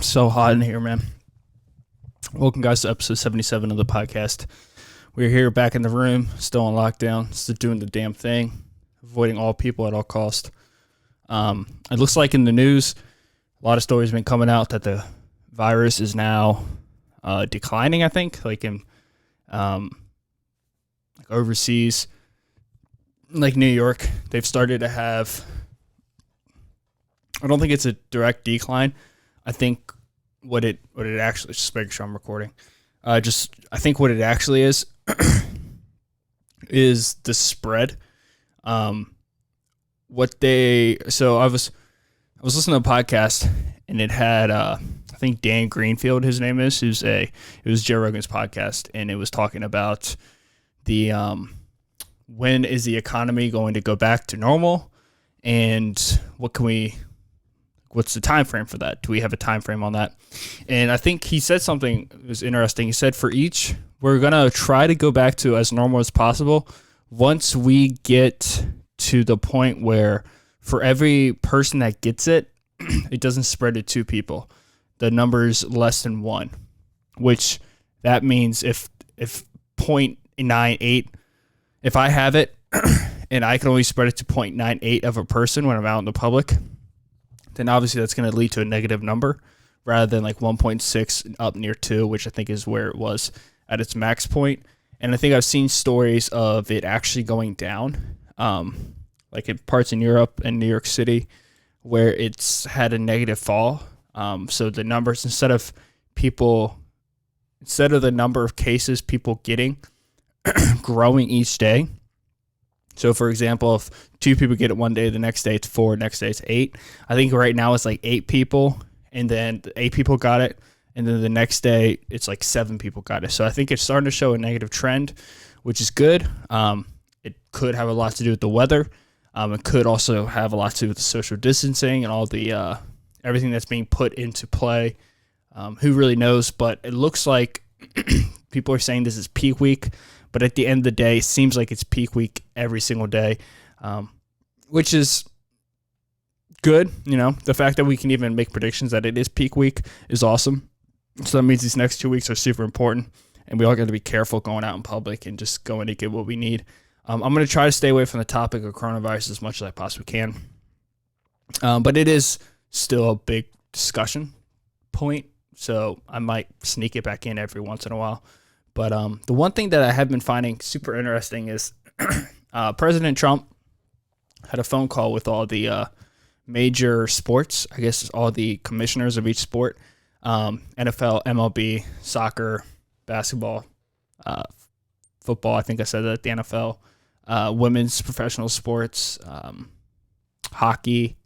So hot in here, man. Welcome, guys, to episode 77 of the podcast. We're here back in the room, still on lockdown, still doing the damn thing, avoiding all people at all cost. It looks like in the news, a lot of stories have been coming out that the virus is now declining, I think, like in like overseas, like New York. They've started to have, I don't think it's a direct decline. I think what it actually, just making sure I'm recording. I think what it actually is is the spread. So I was listening to a podcast and it had I think Dan Greenfield, his name is, it was Joe Rogan's podcast, and it was talking about the when is the economy going to go back to normal, and what's the time frame for that? Do we have a time frame on that? And I think he said something that was interesting. He said we're going to try to go back to as normal as possible once we get to the point where for every person that gets it, it doesn't spread to two people. The number's less than one, which that means if 0.98, if I have it and I can only spread it to 0.98 of a person when I'm out in the public, then obviously that's going to lead to a negative number rather than like 1.6 up near 2, which I think is where it was at its max point. And I think I've seen stories of it actually going down, like in parts in Europe and New York City, where it's had a negative fall. So the numbers, instead of the number of cases people getting growing each day. So, for example, if 2 people get it one day, the next day it's 4, next day it's 8. I think right now it's like 8 people, and then 8 people got it, and then the next day it's like 7 people got it. So I think it's starting to show a negative trend, which is good. It could have a lot to do with the weather. It could also have a lot to do with the social distancing and all the everything that's being put into play. Who really knows? But it looks like people are saying this is peak week. But at the end of the day, it seems like it's peak week every single day, which is good. You know, the fact that we can even make predictions that it is peak week is awesome. So that means these next 2 weeks are super important, and we all got to be careful going out in public and just going to get what we need. I'm going to try to stay away from the topic of coronavirus as much as I possibly can. But it is still a big discussion point, so I might sneak it back in every once in a while. But the one thing that I have been finding super interesting is President Trump had a phone call with all the major sports, I guess all the commissioners of each sport, NFL, MLB, soccer, basketball, football, I think I said that, the NFL, women's professional sports, hockey,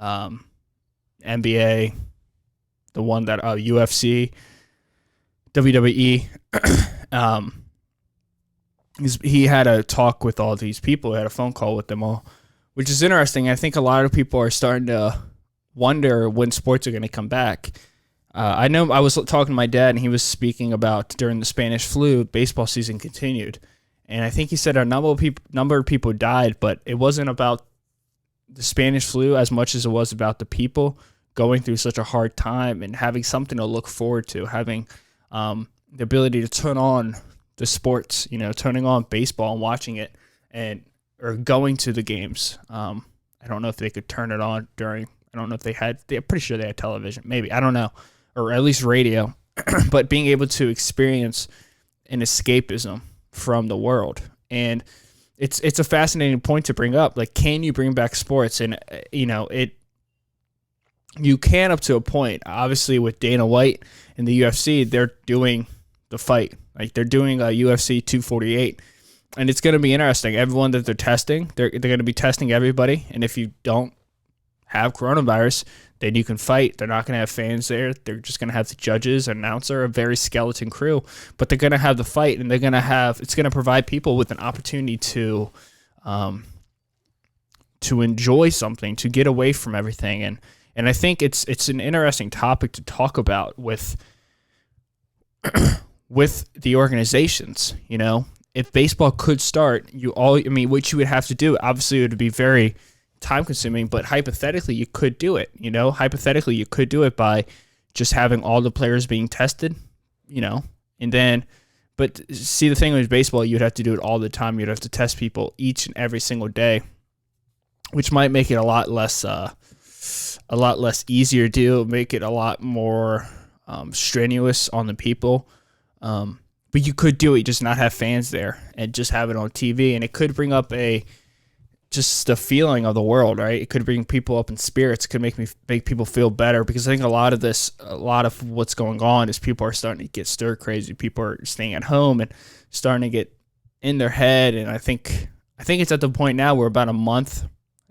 NBA, the one that UFC, WWE. He had a talk with all these people. He had a phone call with them all, which is interesting. I think a lot of people are starting to wonder when sports are going to come back. I know I was talking to my dad, and he was speaking about during the Spanish flu, baseball season continued. And I think he said a number of people died, but it wasn't about the Spanish flu as much as it was about the people going through such a hard time and having something to look forward to, having the ability to turn on the sports, turning on baseball and watching it, or going to the games. I don't know if they could turn it on during, I don't know if they're pretty sure they had television, maybe, I don't know, or at least radio, but being able to experience an escapism from the world. And it's a fascinating point to bring up. Like, can you bring back sports? And, you can up to a point. Obviously, with Dana White and the UFC, they're doing the fight. Like, they're doing a UFC 248. And it's going to be interesting. Everyone that they're testing, they're going to be testing everybody. And if you don't have coronavirus, then you can fight. They're not going to have fans there. They're just going to have the judges, announcer, a very skeleton crew. But they're going to have the fight, and it's going to provide people with an opportunity to enjoy something, to get away from everything. And I think it's an interesting topic to talk about with the organizations. If baseball could start, what you would have to do, obviously it would be very time consuming, but hypothetically you could do it. Hypothetically you could do it by just having all the players being tested, and then, but see, the thing with baseball, you'd have to do it all the time. You'd have to test people each and every single day, which might make it a lot less easier to do, make it a lot more strenuous on the people. But you could do it, just not have fans there and just have it on TV. And it could bring up just the feeling of the world, right? It could bring people up in spirits. It could make people feel better, because I think a lot of what's going on is people are starting to get stir crazy. People are staying at home and starting to get in their head. And I think it's at the point now we're about a month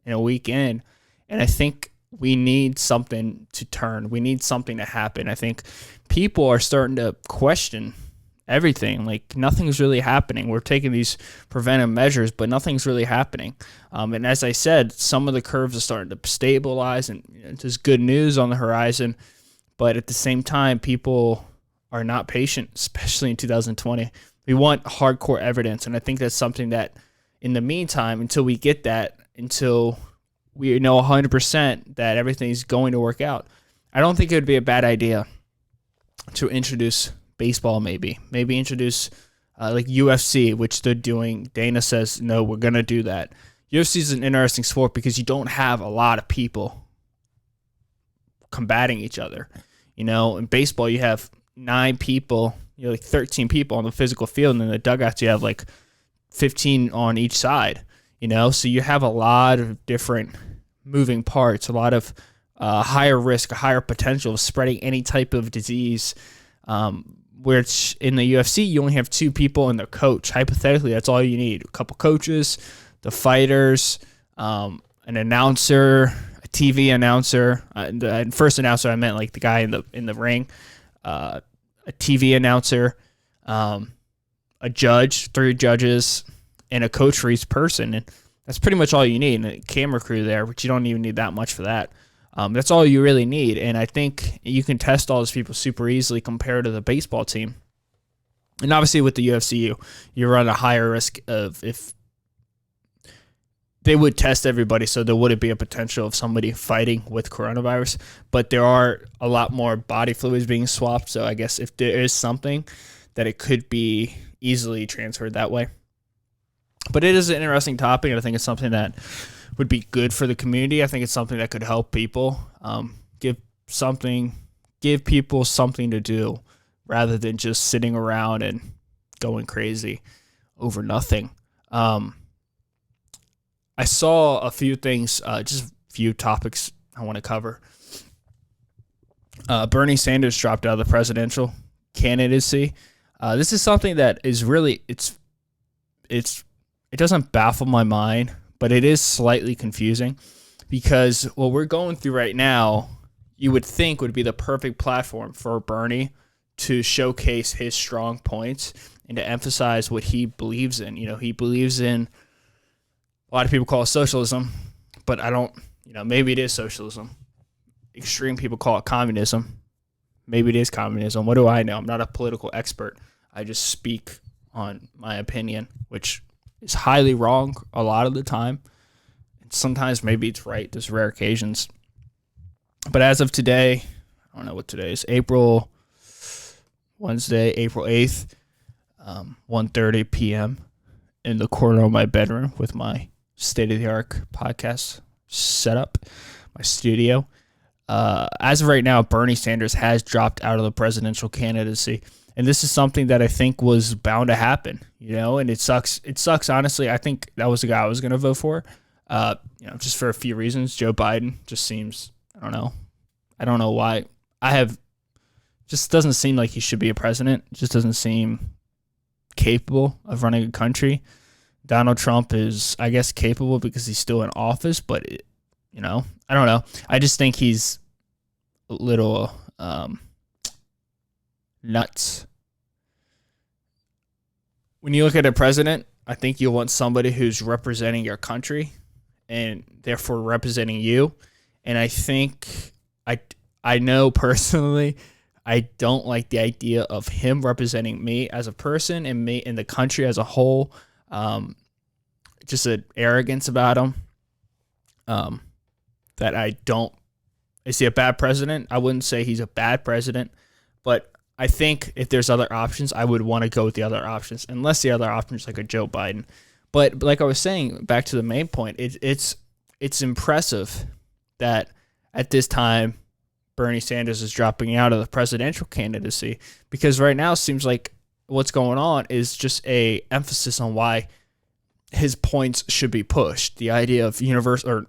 and a week in, and I think we need something to turn. We need something to happen. I think people are starting to question everything. Like, nothing's really happening. We're taking these preventive measures, but nothing's really happening. And as I said, some of the curves are starting to stabilize, and there's good news on the horizon. But at the same time, people are not patient, especially in 2020. We want hardcore evidence, and I think that's something that, in the meantime, until we get that, until we know 100% that everything's going to work out, I don't think it would be a bad idea to introduce baseball, maybe introduce like UFC, which they're doing. Dana says, no, we're going to do that. UFC is an interesting sport because you don't have a lot of people combating each other. In baseball, you have 9 people, like 13 people on the physical field, and in the dugouts, you have like 15 on each side, so you have a lot of different moving parts, a lot of higher risk, a higher potential of spreading any type of disease. Which in the UFC, you only have 2 people and their coach. Hypothetically, that's all you need. A couple coaches, the fighters, an announcer, a TV announcer. The first announcer, I meant like the guy in the ring, a TV announcer, a judge, 3 judges, and a coach for each person. And that's pretty much all you need. And a camera crew there, but you don't even need that much for that. That's all you really need, and I think you can test all those people super easily compared to the baseball team. And obviously with the UFC, you run a higher risk of, if they would test everybody, so there wouldn't be a potential of somebody fighting with coronavirus. But there are a lot more body fluids being swapped, so I guess if there is something, that it could be easily transferred that way. But it is an interesting topic, and I think it's something that would be good for the community. I think it's something that could help people, give people something to do, rather than just sitting around and going crazy over nothing. I saw a few things, just a few topics I want to cover. Bernie Sanders dropped out of the presidential candidacy. This is something that is really, it doesn't baffle my mind, but it is slightly confusing, because what we're going through right now, you would think would be the perfect platform for Bernie to showcase his strong points and to emphasize what he believes in. He believes in, a lot of people call it socialism, but I don't, maybe it is socialism. Extreme people call it communism. Maybe it is communism. What do I know? I'm not a political expert. I just speak on my opinion, which is highly wrong a lot of the time. And sometimes maybe it's right. There's rare occasions. But as of today, I don't know what today is, Wednesday, April 8th, 1:30 p.m. in the corner of my bedroom with my state-of-the-art podcast setup, my studio. As of right now, Bernie Sanders has dropped out of the presidential candidacy. And this is something that I think was bound to happen, and it sucks. It sucks, honestly. I think that was the guy I was going to vote for, just for a few reasons. Joe Biden just seems, I don't know why. Just doesn't seem like he should be a president. Just doesn't seem capable of running a country. Donald Trump is, I guess, capable because he's still in office, but, I don't know. I just think he's a little nuts. When you look at a president, I think you want somebody who's representing your country and therefore representing you. And I think I know personally, I don't like the idea of him representing me as a person and me and the country as a whole. Just an arrogance about him that I don't Is he a bad president? I wouldn't say he's a bad president, but I think if there's other options, I would want to go with the other options, unless the other option is like a Joe Biden. But like I was saying, back to the main point, it's impressive that at this time Bernie Sanders is dropping out of the presidential candidacy, because right now it seems like what's going on is just a emphasis on why his points should be pushed. The idea of universal or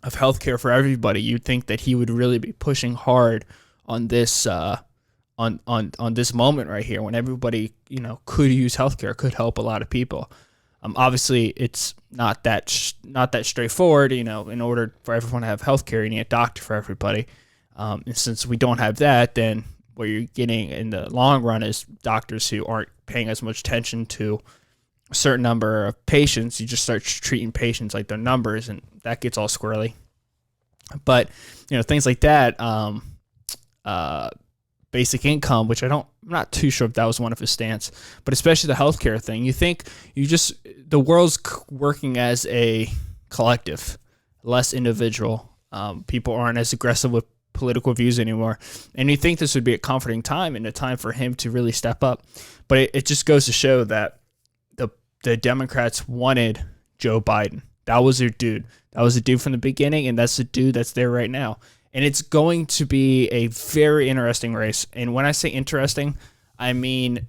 of healthcare for everybody. You'd think that he would really be pushing hard on this on this moment right here, when everybody could use healthcare, could help a lot of people. Obviously, it's not that straightforward. In order for everyone to have healthcare, you need a doctor for everybody. And since we don't have that, then what you're getting in the long run is doctors who aren't paying as much attention to a certain number of patients. You just start treating patients like their numbers, and that gets all squirrely. But things like that, basic income, which I'm not too sure if that was one of his stance, but especially the healthcare thing. You think the world's working as a collective, less individual. People aren't as aggressive with political views anymore, and you think this would be a comforting time and a time for him to really step up. But it just goes to show that the Democrats wanted Joe Biden. That was their dude. That was the dude from the beginning, and that's the dude that's there right now. And it's going to be a very interesting race. And when I say interesting, I mean,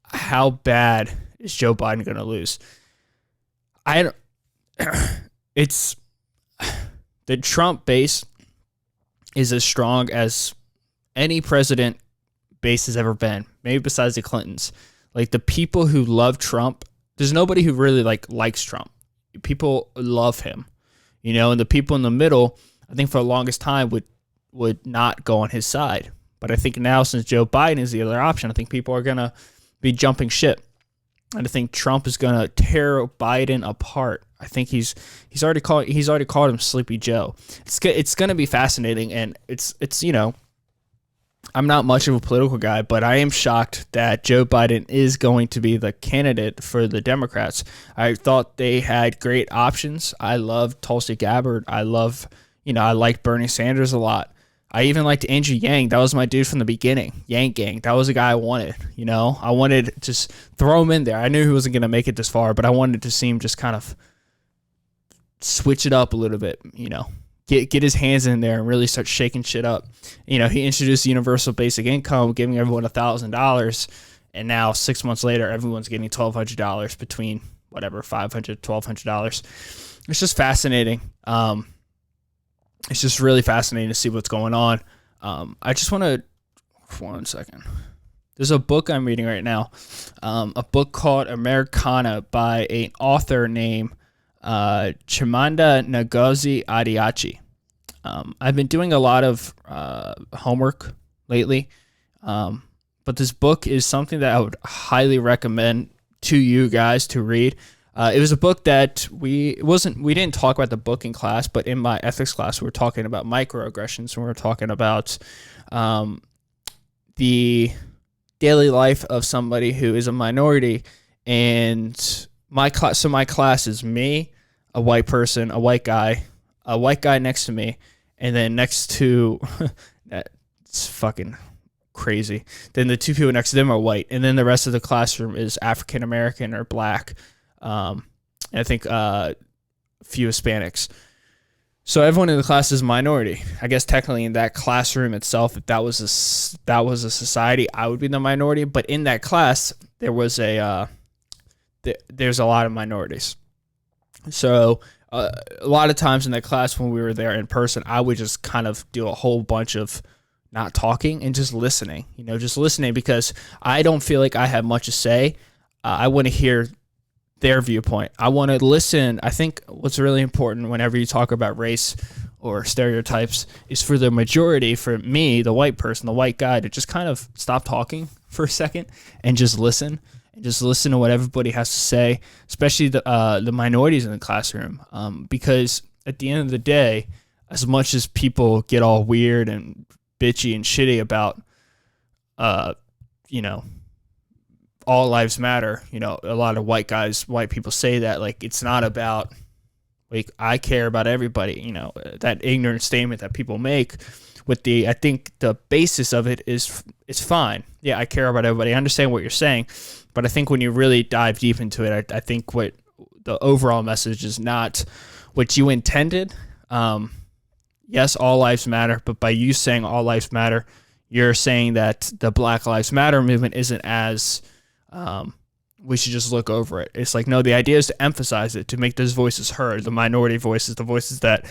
how bad is Joe Biden going to lose? It's the Trump base is as strong as any president base has ever been, maybe besides the Clintons. Like, the people who love Trump, there's nobody who really likes Trump. People love him, and the people in the middle, I think for the longest time would not go on his side. But I think now, since Joe Biden is the other option, I think people are going to be jumping ship. And I think Trump is going to tear Biden apart. I think he's already called him Sleepy Joe. It's going to be fascinating, and it's I'm not much of a political guy, but I am shocked that Joe Biden is going to be the candidate for the Democrats. I thought they had great options. I love Tulsi Gabbard. I liked Bernie Sanders a lot. I even liked Andrew Yang. That was my dude from the beginning. Yang Gang. That was a guy I wanted. I wanted to just throw him in there. I knew he wasn't going to make it this far, but I wanted to see him just kind of switch it up a little bit, Get his hands in there and really start shaking shit up. He introduced universal basic income, giving everyone $1,000, and now 6 months later, everyone's getting $1,200 between whatever, $500, $1,200. It's just fascinating. It's just really fascinating to see what's going on. I just want to, 1 second. There's a book I'm reading right now, a book called Americanah by an author named Chimamanda Ngozi Adichie. I've been doing a lot of homework lately, but this book is something that I would highly recommend to you guys to read. It was a book that we didn't talk about the book in class, but in my ethics class we were talking about microaggressions, and we were talking about the daily life of somebody who is a minority. And my class is me, a white person, a white guy next to me, and then next to that's fucking crazy. Then the two people next to them are white, and then the rest of the classroom is African American or black. And I think a few Hispanics. So everyone in the class is minority. I guess technically in that classroom itself, if that was a society, I would be the minority. But in that class, there's a lot of minorities. So a lot of times in that class when we were there in person, I would just kind of do a whole bunch of not talking and just listening. Just listening, because I don't feel like I have much to say. I want to hear their viewpoint. I want to listen. I think what's really important whenever you talk about race or stereotypes is for the majority, for me, the white person, the white guy, to just kind of stop talking for a second and just listen. And just listen to what everybody has to say, especially the minorities in the classroom. Because at the end of the day, as much as people get all weird and bitchy and shitty about, all lives matter. A lot of white people say that, like, it's not about Like, I care about everybody, that ignorant statement that people make I think the basis of it is fine. Yeah, I care about everybody. I understand what you're saying, but I think when you really dive deep into it, I think what the overall message is not what you intended. Yes, all lives matter, but by you saying all lives matter, you're saying that the Black Lives Matter movement isn't as, we should just look over it. It's like, no, the idea is to emphasize it, to make those voices heard, the minority voices, the voices that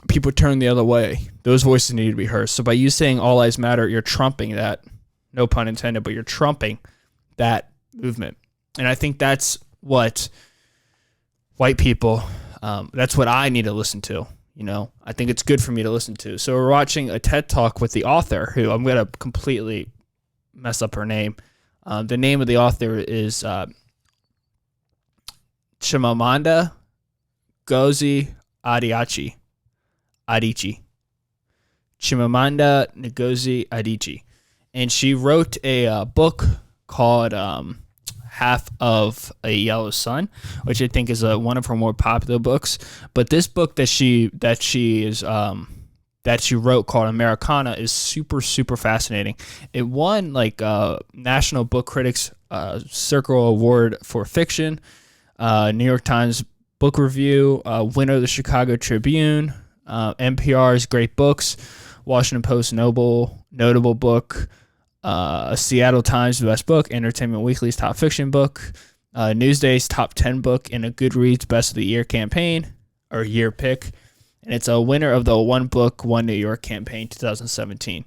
people turn the other way. Those voices need to be heard. So by you saying all lives matter, you're trumping that, no pun intended, but you're trumping that movement. And I think that's what white people, that's what I need to listen to. I think it's good for me to listen to. So we're watching a TED Talk with the author, who I'm going to completely mess up her name. The name of the author is Chimamanda Ngozi Adichie. Chimamanda Ngozi Adichie. And she wrote a book called Half of a Yellow Sun, which I think is one of her more popular books. But this book that she wrote called Americanah is super, super fascinating. It won National Book Critics Circle Award for Fiction, New York Times Book Review, winner of the Chicago Tribune, NPR's Great Books, Washington Post Notable Book, Seattle Times Best Book, Entertainment Weekly's Top Fiction Book, Newsday's Top 10 Book, and a Goodreads Best of the Year campaign, or year pick. And it's a winner of the One Book, One New York campaign 2017.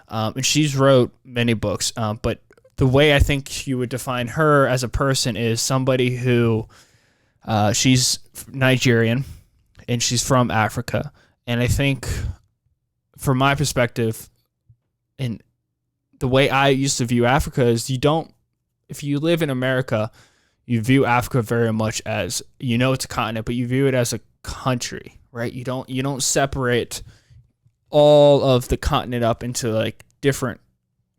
And she's wrote many books, but the way I think you would define her as a person is somebody who, she's Nigerian, and she's from Africa. And I think, from my perspective, and the way I used to view Africa is if you live in America, you view Africa very much as, it's a continent, but you view it as a country, right? You don't separate all of the continent up into different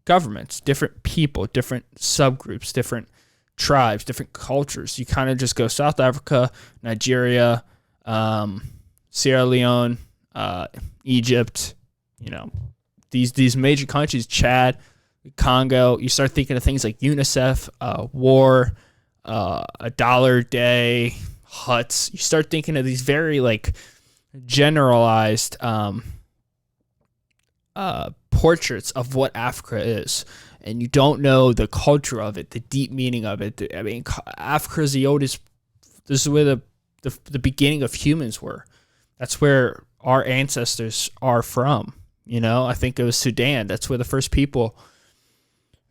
governments, different people, different subgroups, different tribes, different cultures. You kind of just go South Africa, Nigeria, Sierra Leone, Egypt, these major countries, Chad, Congo. You start thinking of things like UNICEF, war, a dollar a day, huts. You start thinking of these very generalized portraits of what Africa is, and you don't know the culture of it, the deep meaning of it. I mean, Africa is the oldest. This is where the beginning of humans were. That's where our ancestors are from. I think it was Sudan. That's where the first people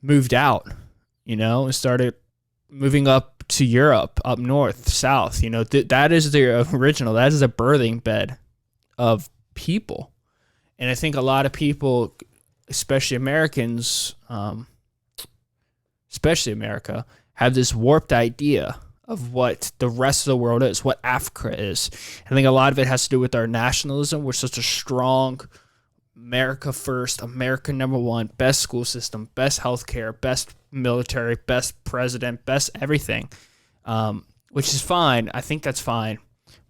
moved out, and started moving up to Europe, up north, south. That is the original. That is a birthing bed of people. And I think a lot of people, especially Americans, especially America, have this warped idea of what the rest of the world is, what Africa is. I think a lot of it has to do with our nationalism. We're such a strong America first, America number one, best school system, best healthcare, best military, best president, best everything, which is fine. I think that's fine,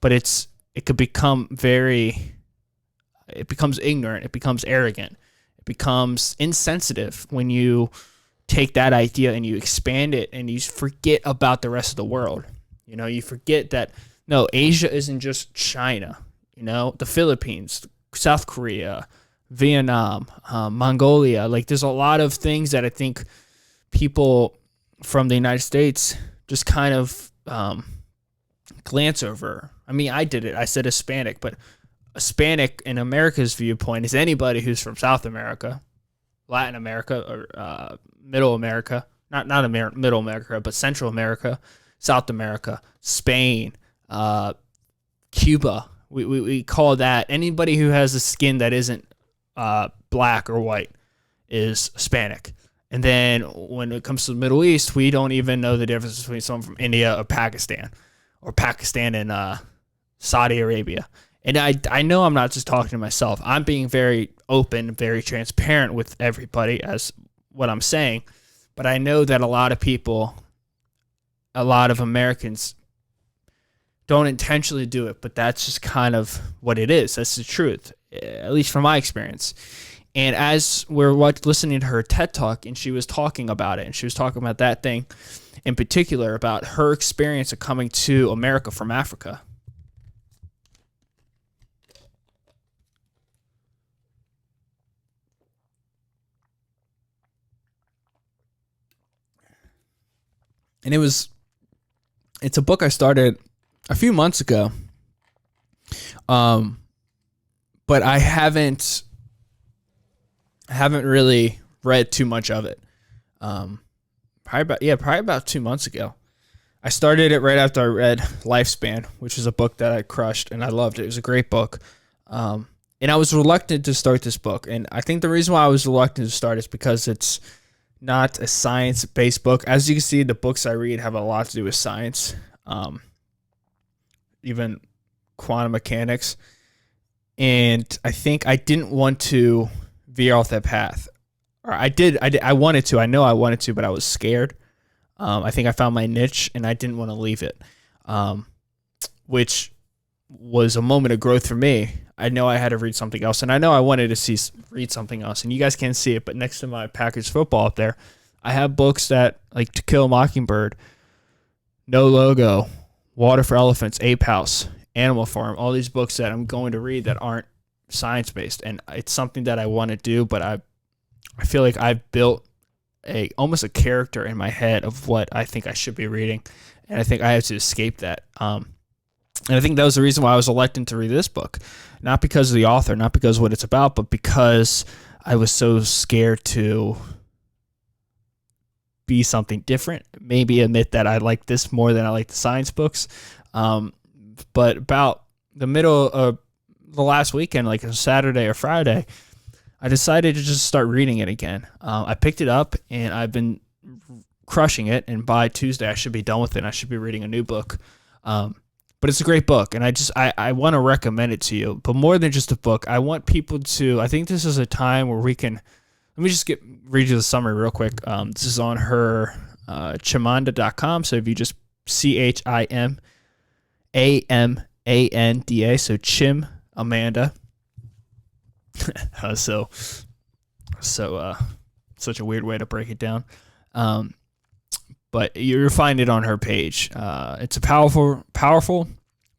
but it could become it becomes ignorant, it becomes arrogant, it becomes insensitive when you take that idea and you expand it and you forget about the rest of the world. You forget that, no, Asia isn't just China, the Philippines, South Korea, Vietnam, Mongolia. There's a lot of things that I think people from the United States just kind of glance over. I mean, I did it. I said Hispanic, but Hispanic in America's viewpoint is anybody who's from South America, Latin America, or Middle America. Not Middle America, but Central America, South America, Spain, Cuba. We call that anybody who has a skin that isn't black or white is Hispanic. And then when it comes to the Middle East, we don't even know the difference between someone from India or Pakistan and Saudi Arabia. And I know I'm not just talking to myself. I'm being very open, very transparent with everybody as what I'm saying. But I know that a lot of people, a lot of Americans don't intentionally do it, but that's just kind of what it is. That's the truth, at least from my experience. And as we're listening to her TED Talk, and she was talking about it, and she was talking about that thing in particular, about her experience of coming to America from Africa. And it's a book I started a few months ago. But I haven't really read too much of it. Probably about 2 months ago. I started it right after I read Lifespan, which is a book that I crushed and I loved it. It was a great book. And I was reluctant to start this book. And I think the reason why I was reluctant to start is because it's not a science-based book. As you can see, the books I read have a lot to do with science, even quantum mechanics. And I think I didn't want to veer off that path. Or I wanted to. I know I wanted to, but I was scared. I think I found my niche, and I didn't want to leave it, which was a moment of growth for me. I know I had to read something else, and I know I wanted to read something else. And you guys can't see it, but next to my Packers football up there, I have books that, like To Kill a Mockingbird, No Logo, Water for Elephants, Ape House, Animal Farm, all these books that I'm going to read that aren't science-based. And it's something that I want to do, but I feel like I've built almost a character in my head of what I think I should be reading, and I think I have to escape that. And I think that was the reason why I was elected to read this book. Not because of the author, not because of what it's about, but because I was so scared to be something different. Maybe admit that I like this more than I like the science books. But about the middle of the last weekend, like a Saturday or Friday, I decided to just start reading it again. I picked it up, and I've been crushing it, and by Tuesday I should be done with it. I should be reading a new book. But it's a great book, and I want to recommend it to you. But more than just a book, I want people to, I think this is a time where we can, let me just read you the summary real quick. This is on her Chimamanda.com, so if you just Chimamanda, so Chim Amanda. Such a weird way to break it down. But you'll find it on her page. It's a powerful,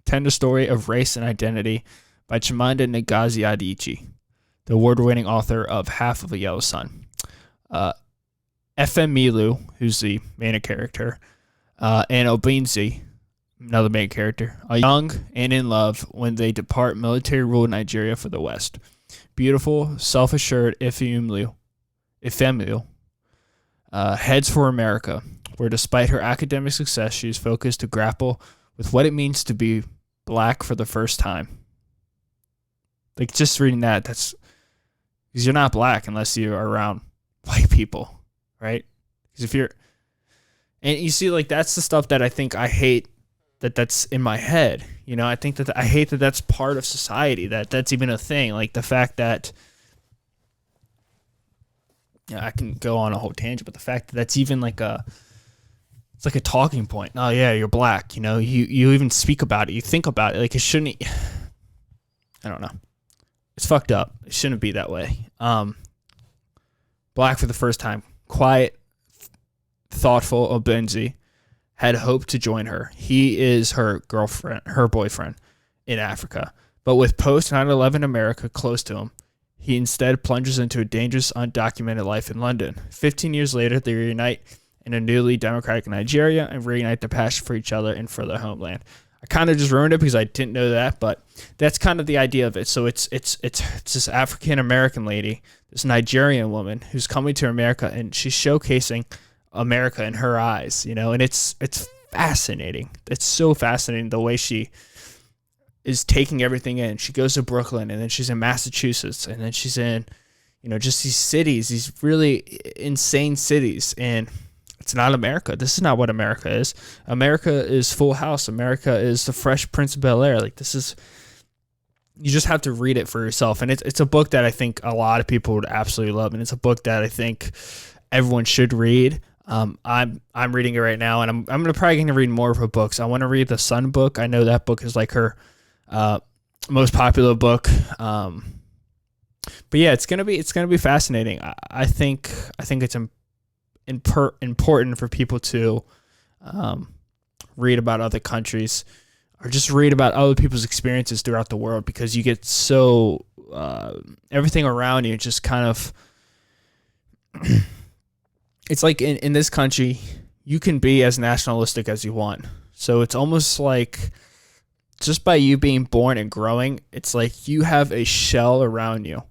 tender story of race and identity by Chimamanda Ngozi Adichie, the award-winning author of Half of a Yellow Sun. FM Milu, who's the main character, and Obinzi, another main character, are young and in love when they depart military-ruled Nigeria for the West. Beautiful, self-assured Ifemilu heads for America, where despite her academic success, she is focused to grapple with what it means to be black for the first time. Like, just reading that's because you're not black unless you're around white people, right? Because if you're, and you see, like, that's the stuff that I think I hate that's in my head. You know, I think that I hate that that's part of society, that's even a thing. Like the fact that, you know, I can go on a whole tangent, but the fact that that's even like it's like a talking point. Oh yeah, you're black. You know, you even speak about it. You think about it. Like it shouldn't. I don't know. It's fucked up. It shouldn't be that way. Black for the first time. Quiet, thoughtful Obenzi had hoped to join her. He is her boyfriend in Africa. But with post 9/11 America close to him, he instead plunges into a dangerous, undocumented life in London. 15 years later, they reunite in a newly democratic Nigeria and reignite their passion for each other and for their homeland. I kind of just ruined it because I didn't know that, but that's kind of the idea of it. So it's this African American lady, this Nigerian woman who's coming to America, and she's showcasing America in her eyes, you know, and it's fascinating. It's so fascinating the way she is taking everything in. She goes to Brooklyn, and then she's in Massachusetts, and then she's in, you know, just these cities, these really insane cities. And it's not America. This is not what America is. America is Full House. America is the Fresh Prince of Bel-Air. Like, this is, you just have to read it for yourself. And it's a book that I think a lot of people would absolutely love. And it's a book that I think everyone should read. I'm reading it right now, and I'm probably gonna read more of her books. I want to read the Sun book. I know that book is like her most popular book. But yeah, it's gonna be fascinating. I think it's important for people to read about other countries or just read about other people's experiences throughout the world, because you get so everything around you just kind of it's like in this country you can be as nationalistic as you want. So it's almost like just by you being born and growing, it's like you have a shell around you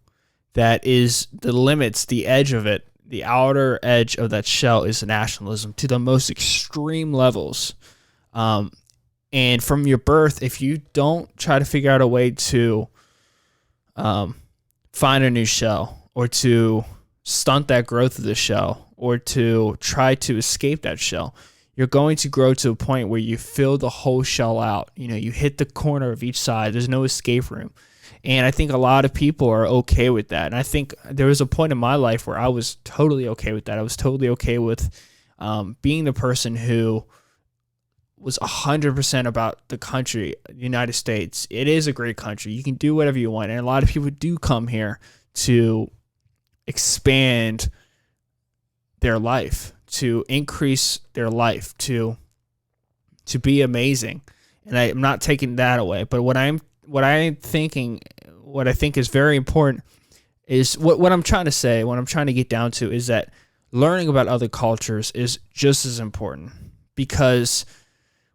that is the limits, the edge of it. The outer edge of that shell is nationalism to the most extreme levels. And from your birth, if you don't try to figure out a way to find a new shell, or to stunt that growth of the shell, or to try to escape that shell, you're going to grow to a point where you fill the whole shell out. You know, you hit the corner of each side. There's no escape room. And I think a lot of people are okay with that. And I think there was a point in my life where I was totally okay with that. I was totally okay with being the person who was 100% about the country, the United States. It is a great country. You can do whatever you want. And a lot of people do come here to expand their life, to increase their life, to be amazing. And I'm not taking that away. But what I think is very important is what I'm trying to say, what I'm trying to get down to is that learning about other cultures is just as important, because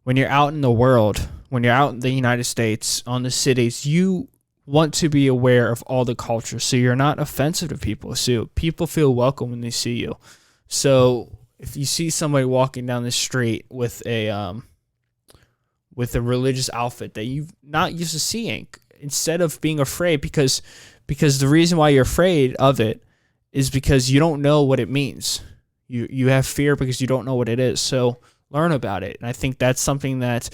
when you're out in the world, when you're out in the United States, on the cities, you want to be aware of all the cultures so you're not offensive to people. So people feel welcome when they see you. So if you see somebody walking down the street with a religious outfit that you've not used to seeing, instead of being afraid, because the reason why you're afraid of it is because you don't know what it means. You have fear because you don't know what it is. So learn about it. And I think that's something that,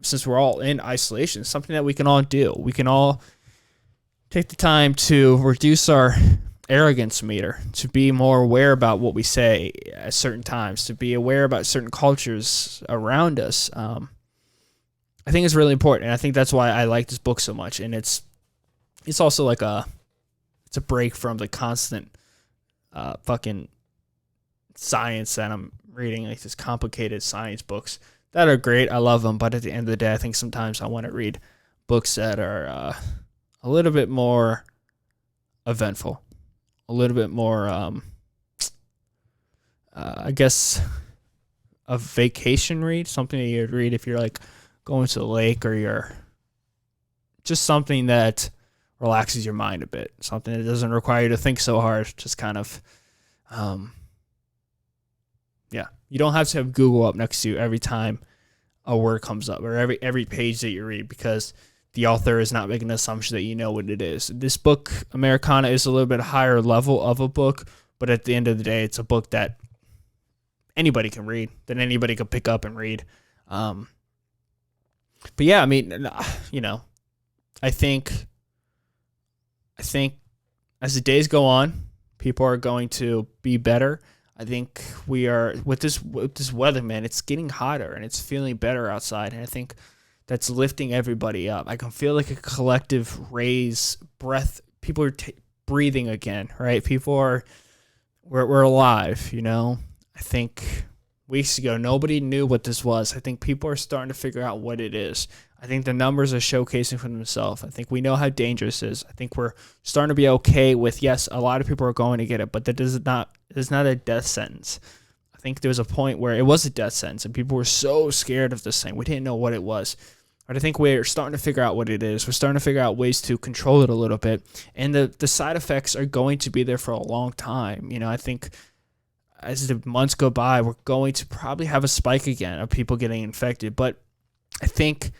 since we're all in isolation, something that we can all do. We can all take the time to reduce our arrogance meter, to be more aware about what we say at certain times, to be aware about certain cultures around us. I think it's really important, and I think that's why I like this book so much. And it's also like it's a break from the constant fucking science that I'm reading, like these complicated science books that are great. I love them, but at the end of the day, I think sometimes I want to read books that are a little bit more eventful, a little bit more, I guess, a vacation read, something that you'd read if you're like going to the lake, or you're just something that relaxes your mind a bit, something that doesn't require you to think so hard, just kind of, you don't have to have Google up next to you every time a word comes up, or every page that you read, because the author is not making an assumption that you know what it is. This book, Americanah, is a little bit higher level of a book, but at the end of the day, it's a book that anybody can read, that anybody can pick up and read. But yeah, I mean, you know, I think as the days go on, people are going to be better. I think we are with this weather, man. It's getting hotter and it's feeling better outside, and I think that's lifting everybody up. I can feel like a collective breath. People are breathing again, right? We're alive, you know. I think weeks ago nobody knew what this was. I think people are starting to figure out what it is. I think the numbers are showcasing for themselves. I think we know how dangerous it is. I think we're starting to be okay with, yes, a lot of people are going to get it, but that is not a death sentence. I think there was a point where it was a death sentence and people were so scared of this thing. We didn't know what it was. But I think we're starting to figure out what it is. We're starting to figure out ways to control it a little bit. And the side effects are going to be there for a long time. You know, I think as the months go by, we're going to probably have a spike again of people getting infected. But I think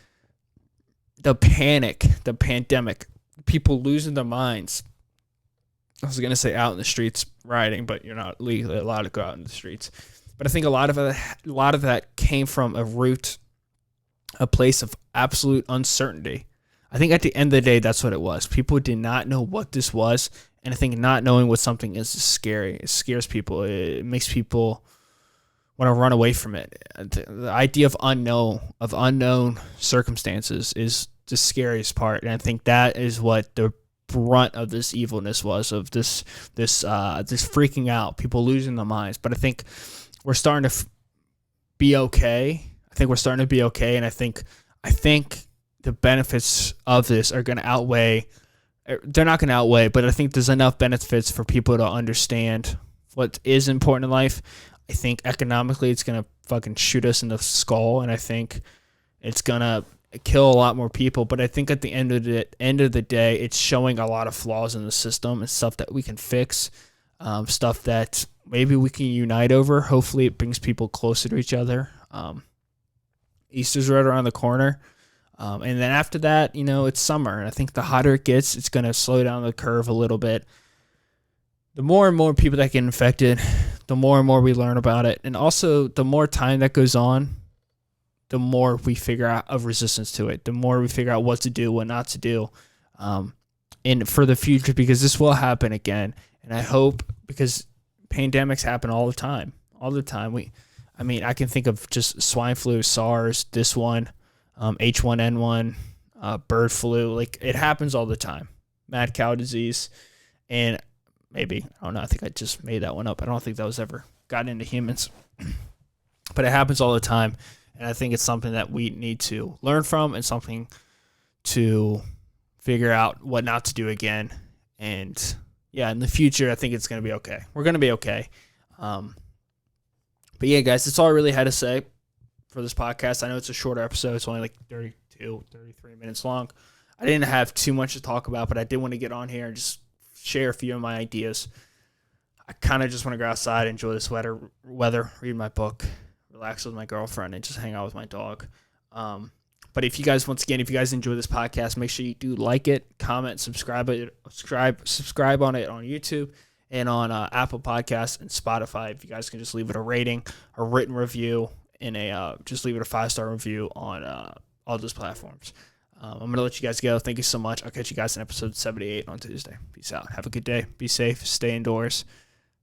the panic, the pandemic, people losing their minds. I was going to say out in the streets rioting, but you're not legally allowed to go out in the streets. But I think a lot of that came from a place of absolute uncertainty. I think at the end of the day, that's what it was. People did not know what this was, and I think not knowing what something is scary. It scares people. It makes people want to run away from it. The idea of unknown circumstances is the scariest part, and I think that is what the brunt of this evilness was, of this freaking out, people losing their minds. But I think we're starting to be okay. And I think the benefits of this are going to outweigh. They're not going to outweigh, but I think there's enough benefits for people to understand what is important in life. I think economically it's going to fucking shoot us in the skull, and I think it's going to kill a lot more people. But I think at the end of the day, it's showing a lot of flaws in the system and stuff that we can fix, stuff that maybe we can unite over. Hopefully it brings people closer to each other. Easter's right around the corner. And then after that, it's summer. And I think the hotter it gets, it's going to slow down the curve a little bit. The more and more people that get infected, the more and more we learn about it. And also, the more time that goes on, the more we figure out of resistance to it. The more we figure out what to do, what not to do. And for the future, because this will happen again. And I hope, because pandemics happen all the time. I can think of just swine flu, SARS, this one, H1N1, bird flu. Like, it happens all the time. Mad cow disease. And maybe, I don't know, I think I just made that one up. I don't think that was ever gotten into humans. But it happens all the time. And I think it's something that we need to learn from, and something to figure out what not to do again. And yeah, in the future, I think it's going to be okay. We're going to be okay. But yeah, guys, that's all I really had to say for this podcast. I know it's a shorter episode. It's only like 32, 33 minutes long. I didn't have too much to talk about, but I did want to get on here and just share a few of my ideas. I kind of just want to go outside, enjoy this weather, read my book, relax with my girlfriend, and just hang out with my dog. But if you guys enjoy this podcast, make sure you do like it, comment, subscribe on it on YouTube and on Apple Podcasts and Spotify. If you guys can just leave it a rating, a written review, and just leave it a 5-star review on all those platforms. I'm going to let you guys go. Thank you so much. I'll catch you guys in episode 78 on Tuesday. Peace out. Have a good day. Be safe. Stay indoors.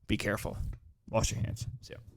Be careful. Wash your hands. See ya.